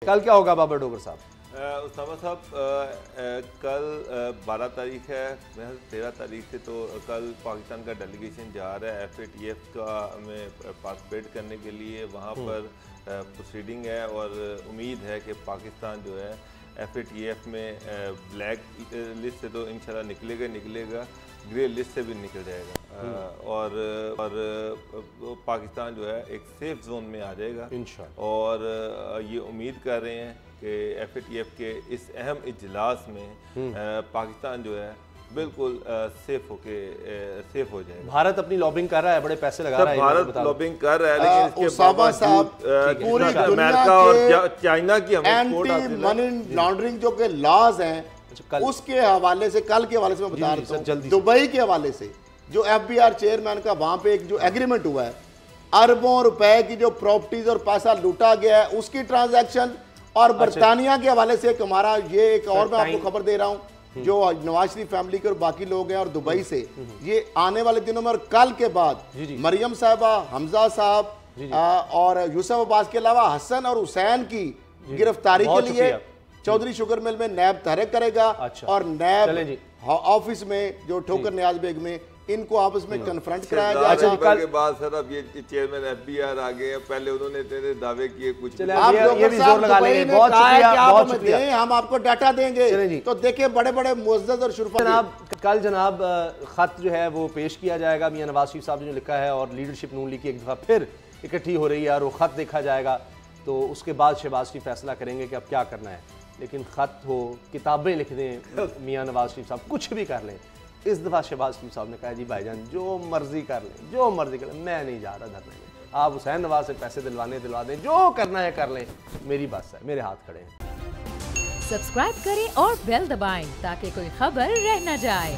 कल क्या होगा बाबर डोगर साहब? उसामा साहब, कल 12 तारीख है, 13 तारीख से तो कल पाकिस्तान का डेलीगेशन जा रहा है FATF का में पार्टिसिपेट करने के लिए। वहाँ पर प्रोसीडिंग है और उम्मीद है कि पाकिस्तान जो है FATF में ब्लैक लिस्ट से तो इंशाल्लाह निकलेगा, ग्रे लिस्ट से भी निकल जाएगा और पाकिस्तान जो है एक सेफ जोन में आ जाएगा इंशाल्लाह। और ये उम्मीद कर रहे हैं कि FATF के इस अहम इजलास में पाकिस्तान जो है बिल्कुल सेफ हो जाएगा। भारत अपनी लॉबिंग कर रहा है, बड़े पैसे लगा रहा है, भारत लॉबिंग कर रहा है, लेकिन इसके बावजूद पूरी दुनिया और चाइना की एंटी मनी लॉन्ड्रिंग जो के लॉज हैं उसके हवाले से, कल के हवाले से मैं बता रहा हूँ, दुबई के हवाले से जो FBR चेयरमैन का वहां पे एक जो एग्रीमेंट हुआ है, अरबों रुपए की जो प्रॉपर्टीज और पैसा लूटा गया है उसकी ट्रांजैक्शन, और बरतानिया के हवाले से हमारा ये एक और मैं आपको खबर दे रहा हूं जो नवाज शरीफ फैमिली के और बाकी लोग हैं और दुबई से ये आने वाले दिनों में और कल के बाद मरियम साहबा, हमजा साहब और यूसुफ अब्बास के अलावा हसन और हुसैन की गिरफ्तारी के लिए चौधरी शुगर मिल में नैब तहरीक करेगा। और नैब ऑफिस में जो ठोकर नियाज बेग में इनको आपस में कन्फ्रंट कराया जाएगा। के बाद सर अब ये चेयरमैन FBR आ गए हैं, पहले उन्होंने इतने दावे किए कुछ ये भी जोर लगा लेंगे। बहुत शुक्रिया, हम आपको डाटा देंगे तो देखिए बड़े बड़े मुअज़्ज़ज़ और शुरफा। जनाब कल जनाब खत जो है वो पेश किया जाएगा, मियां नवाज शरीफ साहब ने जो लिखा है और लीडरशिप नून लीग की एक दफ़ा फिर इकट्ठी हो रही है और वो खत देखा जाएगा, तो उसके बाद शहबाज शरीफ फैसला करेंगे कि अब क्या करना है। लेकिन खत हो, किताबें लिख दें मियां नवाज शरीफ साहब, कुछ भी कर लें, इस दफ़ा शहबाज शरीफ साहब ने कहा जी भाईजान जो मर्जी कर लें, जो मर्जी कर लें, मैं नहीं जा रहा धरने में। आप हुसैन नवाज से पैसे दिलवा दें, जो करना है कर लें, मेरी बस है, मेरे हाथ खड़े हैं। सब्सक्राइब करें और बेल दबाएं ताकि कोई खबर रह न जाए।